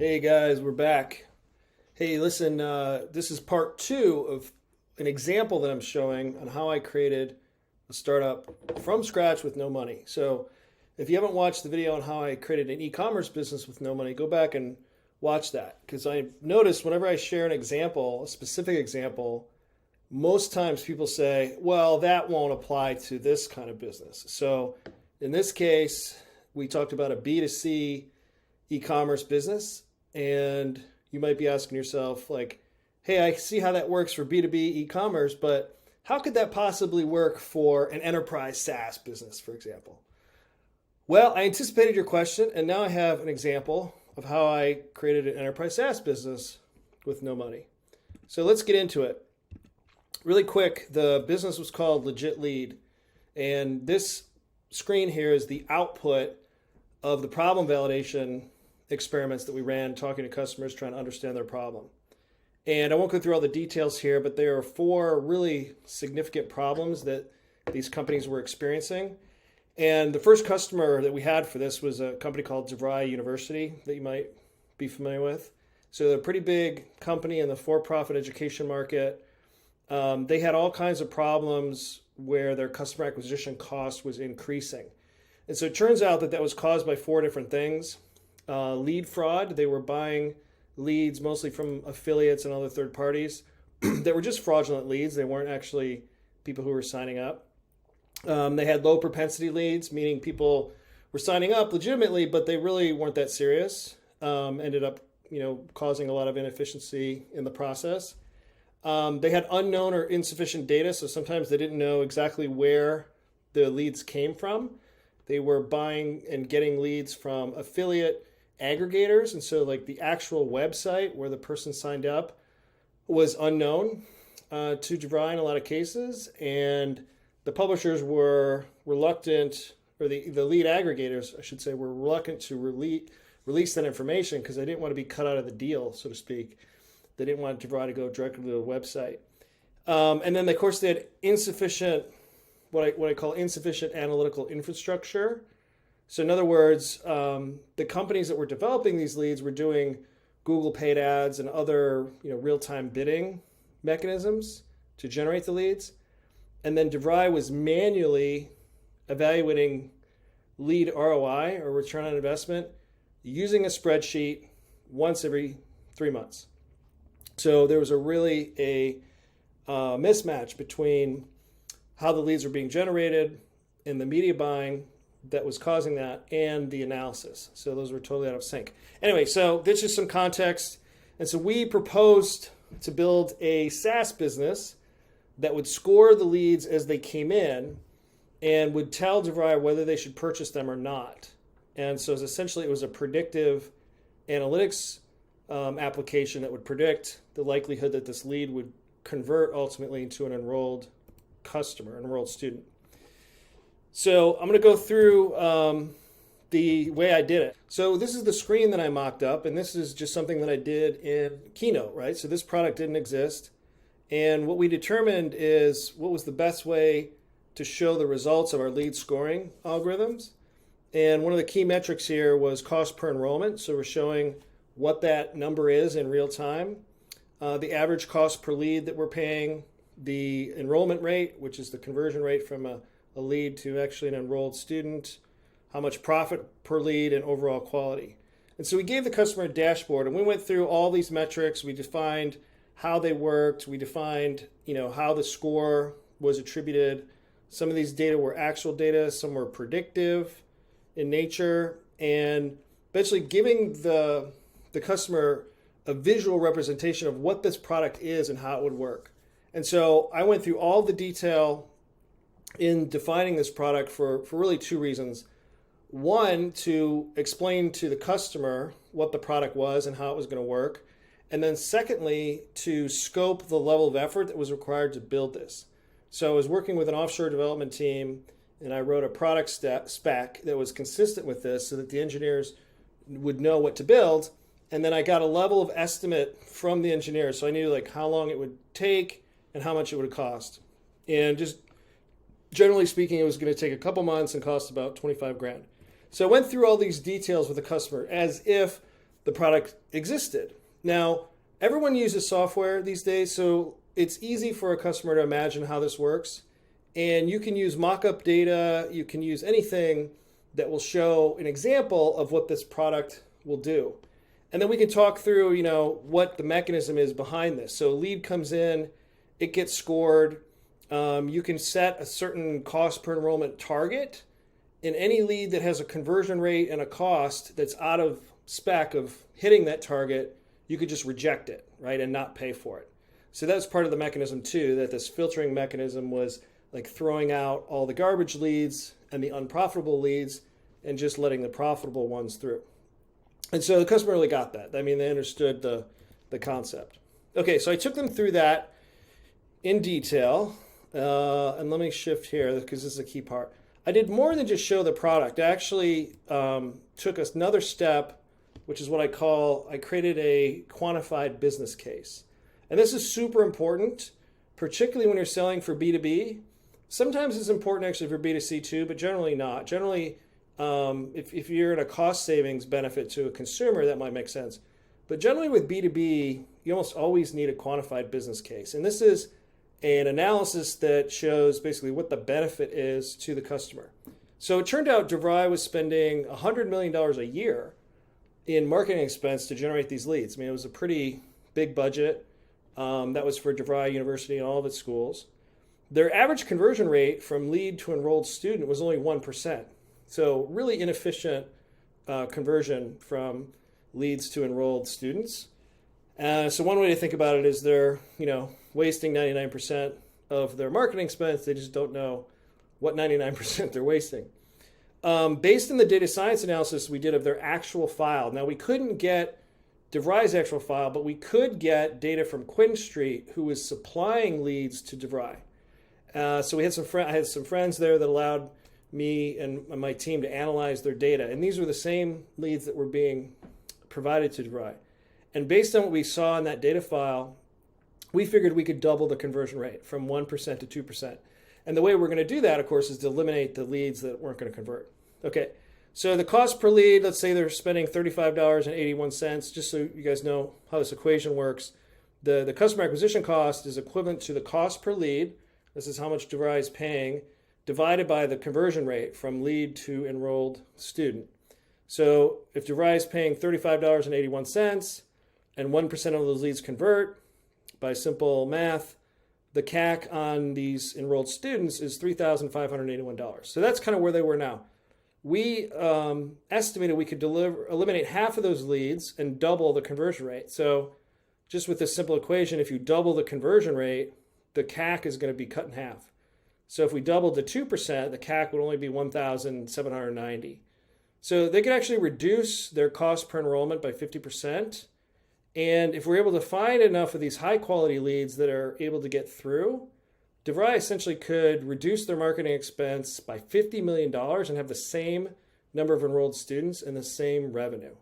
Hey guys, we're back. Hey, listen, this is part two of an example that I'm showing on how I created a startup from scratch with no money. So, if you haven't watched the video on how I created an e-commerce business with no money, go back and watch that. Because I noticed whenever I share an example, a specific example, most times people say, well, that won't apply to this kind of business. So, in this case, we talked about a B2C e-commerce business, and you might be asking yourself like, hey, I see how that works for B2B e-commerce, but how could that possibly work for an enterprise SaaS business, for example? Well, I anticipated your question, and now I have an example of how I created an enterprise SaaS business with no money. So let's get into it. Really quick, the business was called Legit Lead, and this screen here is the output of the problem validation experiments that we ran talking to customers trying to understand their problem. And I won't go through all the details here, but there are four really significant problems that these companies were experiencing. And the first customer that we had for this was a company called DeVry University that you might be familiar with. So they're a pretty big company in the for-profit education market. They had all kinds of problems where their customer acquisition cost was increasing. And so it turns out that that was caused by four different things. Lead fraud. They were buying leads mostly from affiliates and other third parties that were just fraudulent leads. They weren't actually people who were signing up. They had low propensity leads, meaning people were signing up legitimately, but they really weren't that serious. Ended up, causing a lot of inefficiency in the process. They had unknown or insufficient data, so sometimes they didn't know exactly where the leads came from. They were buying and getting leads from affiliate aggregators, and so like the actual website where the person signed up was unknown to DeVry in a lot of cases, and the publishers were reluctant, or the lead aggregators, I should say, were reluctant to release that information because they didn't want to be cut out of the deal, so to speak. They didn't want DeVry to go directly to the website. And then, of course, they had insufficient, what I call insufficient analytical infrastructure. So in other words, the companies that were developing these leads were doing Google paid ads and other real-time bidding mechanisms to generate the leads. And then DeVry was manually evaluating lead ROI, or return on investment, using a spreadsheet once every 3 months. So there was a mismatch between how the leads were being generated and the media buying that was causing that and the analysis. So those were totally out of sync. Anyway, so that's just some context. And so we proposed to build a SaaS business that would score the leads as they came in and would tell DeVry whether they should purchase them or not. And so essentially it was a predictive analytics application that would predict the likelihood that this lead would convert ultimately into an enrolled customer, an enrolled student. So I'm going to go through the way I did it. So this is the screen that I mocked up, and this is just something that I did in Keynote, right? So this product didn't exist. And what we determined is what was the best way to show the results of our lead scoring algorithms. And one of the key metrics here was cost per enrollment. So we're showing what that number is in real time, the average cost per lead that we're paying, the enrollment rate, which is the conversion rate from a lead to actually an enrolled student, how much profit per lead, and overall quality. And so we gave the customer a dashboard, and we went through all these metrics. We defined how they worked. We defined, how the score was attributed. Some of these data were actual data, some were predictive in nature, and eventually giving the customer a visual representation of what this product is and how it would work. And so I went through all the detail in defining this product for really two reasons. One, to explain to the customer what the product was and how it was going to work. And then secondly, to scope the level of effort that was required to build this. So I was working with an offshore development team, and I wrote a product spec that was consistent with this so that the engineers would know what to build. And then I got a level of estimate from the engineers. So I knew how long it would take and how much it would cost. And just generally speaking, it was going to take a couple months and cost about 25 grand. So I went through all these details with the customer as if the product existed. Now, everyone uses software these days, so it's easy for a customer to imagine how this works. And you can use mock-up data, you can use anything that will show an example of what this product will do. And then we can talk through, what the mechanism is behind this. So lead comes in, it gets scored. You can set a certain cost per enrollment target. And any lead that has a conversion rate and a cost that's out of spec of hitting that target, you could just reject it, right, and not pay for it. So that's part of the mechanism too, that this filtering mechanism was like throwing out all the garbage leads and the unprofitable leads and just letting the profitable ones through. And so the customer really got that. I mean, they understood the concept. Okay, so I took them through that in detail. And let me shift here because this is a key part. I did more than just show the product. I actually took another step, which is what I created a quantified business case. And this is super important, particularly when you're selling for B2B. Sometimes it's important actually for B2C too, but generally not. Generally, if you're in a cost savings benefit to a consumer, that might make sense. But generally with B2B, you almost always need a quantified business case. And this is an analysis that shows basically what the benefit is to the customer. So it turned out DeVry was spending $100 million a year in marketing expense to generate these leads. I mean, it was a pretty big budget. That was for DeVry University and all of its schools. Their average conversion rate from lead to enrolled student was only 1%. So really inefficient conversion from leads to enrolled students. So one way to think about it is they're, wasting 99% of their marketing expense. They just don't know what 99% they're wasting. Based on the data science analysis we did of their actual file. Now we couldn't get DeVry's actual file, but we could get data from Quinn Street, who was supplying leads to DeVry. So we had I had some friends there that allowed me and my team to analyze their data. And these were the same leads that were being provided to DeVry. And based on what we saw in that data file, we figured we could double the conversion rate from 1% to 2%. And the way we're going to do that, of course, is to eliminate the leads that weren't going to convert. Okay, so the cost per lead, let's say they're spending $35.81, just so you guys know how this equation works. The customer acquisition cost is equivalent to the cost per lead. This is how much DeVry is paying, divided by the conversion rate from lead to enrolled student. So if DeVry is paying $35.81 and 1% of those leads convert, by simple math, the CAC on these enrolled students is $3,581. So that's kind of where they were now. We estimated we could eliminate half of those leads and double the conversion rate. So just with this simple equation, if you double the conversion rate, the CAC is going to be cut in half. So if we doubled to 2%, the CAC would only be $1,790. So they could actually reduce their cost per enrollment by 50%. And if we're able to find enough of these high quality leads that are able to get through, DeVry essentially could reduce their marketing expense by $50 million and have the same number of enrolled students and the same revenue.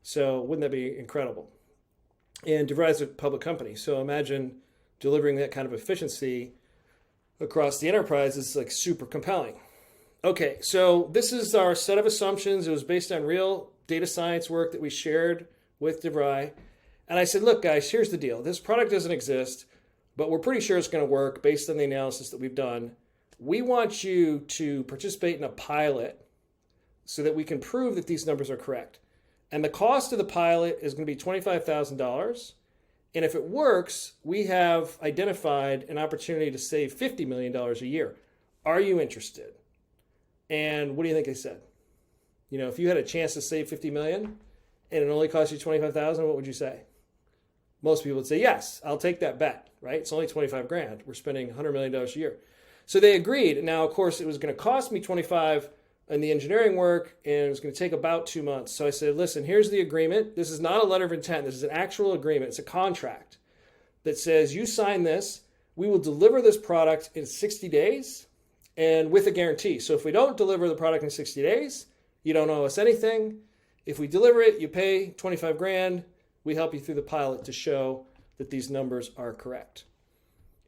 So wouldn't that be incredible? And DeVry is a public company. So imagine delivering that kind of efficiency across the enterprise is like super compelling. Okay, so this is our set of assumptions. It was based on real data science work that we shared with DeVry. And I said, look, guys, here's the deal. This product doesn't exist, but we're pretty sure it's going to work based on the analysis that we've done. We want you to participate in a pilot so that we can prove that these numbers are correct. And the cost of the pilot is going to be $25,000. And if it works, we have identified an opportunity to save $50 million a year. Are you interested? And what do you think they said? If you had a chance to save $50 million, and it only cost you $25,000, what would you say? Most people would say, yes, I'll take that bet, right? It's only $25,000. We're spending $100 million a year. So they agreed. Now, of course, it was going to cost me $25,000 in the engineering work, and it was going to take about 2 months. So I said, listen, here's the agreement. This is not a letter of intent. This is an actual agreement. It's a contract that says you sign this. We will deliver this product in 60 days and with a guarantee. So if we don't deliver the product in 60 days, you don't owe us anything. If we deliver it, you pay $25,000. We help you through the pilot to show that these numbers are correct.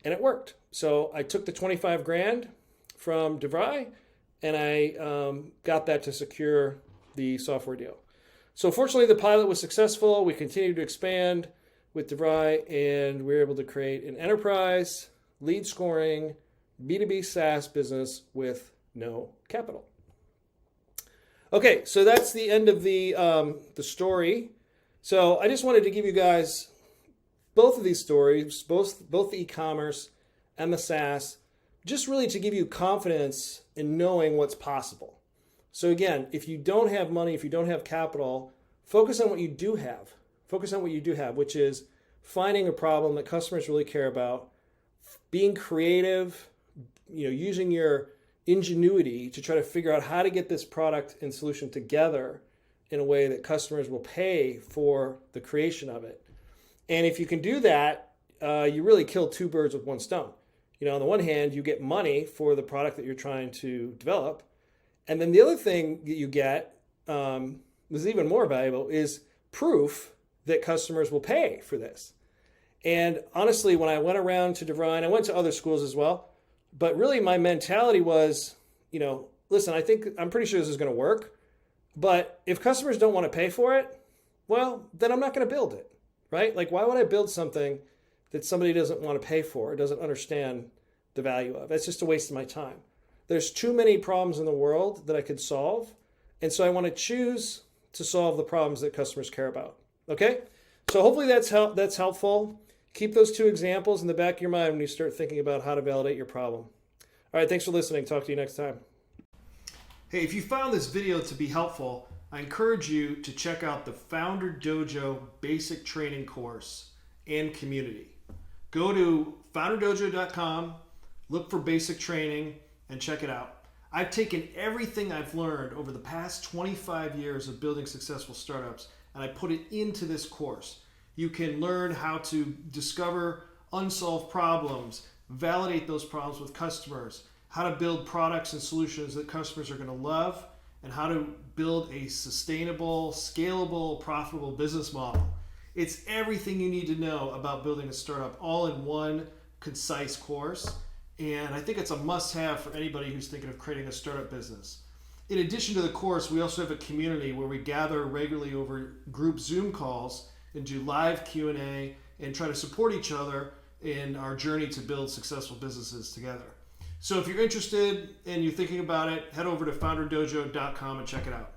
And it worked. So I took the $25,000 from DeVry and I got that to secure the software deal. So fortunately, the pilot was successful. We continued to expand with DeVry, and we were able to create an enterprise, lead scoring, B2B SaaS business with no capital. Okay, so that's the end of the story. So I just wanted to give you guys both of these stories, both the e-commerce and the SaaS, just really to give you confidence in knowing what's possible. So again, if you don't have money, if you don't have capital, focus on what you do have. Focus on what you do have, which is finding a problem that customers really care about, being creative, using your ingenuity to try to figure out how to get this product and solution together in a way that customers will pay for the creation of it. And if you can do that, you really kill two birds with one stone. On the one hand, you get money for the product that you're trying to develop. And then the other thing that you get, is even more valuable, is proof that customers will pay for this. And honestly, when I went around to DeVry, and I went to other schools as well, but really my mentality was, listen, I'm pretty sure this is going to work, but if customers don't want to pay for it, well, then I'm not going to build it, right? Like, why would I build something that somebody doesn't want to pay for or doesn't understand the value of? It's just a waste of my time. There's too many problems in the world that I could solve, and so I want to choose to solve the problems that customers care about, okay? So hopefully that's helpful. Keep those two examples in the back of your mind when you start thinking about how to validate your problem. All right, thanks for listening. Talk to you next time. Hey, if you found this video to be helpful, I encourage you to check out the Founder Dojo Basic Training course and community. Go to founderdojo.com, look for basic training, and check it out. I've taken everything I've learned over the past 25 years of building successful startups, and I put it into this course. You can learn how to discover unsolved problems, validate those problems with customers, how to build products and solutions that customers are going to love, and how to build a sustainable, scalable, profitable business model. It's everything you need to know about building a startup all in one concise course. And I think it's a must-have for anybody who's thinking of creating a startup business. In addition to the course, we also have a community where we gather regularly over group Zoom calls and do live Q&A and try to support each other in our journey to build successful businesses together. So if you're interested and you're thinking about it, head over to founderdojo.com and check it out.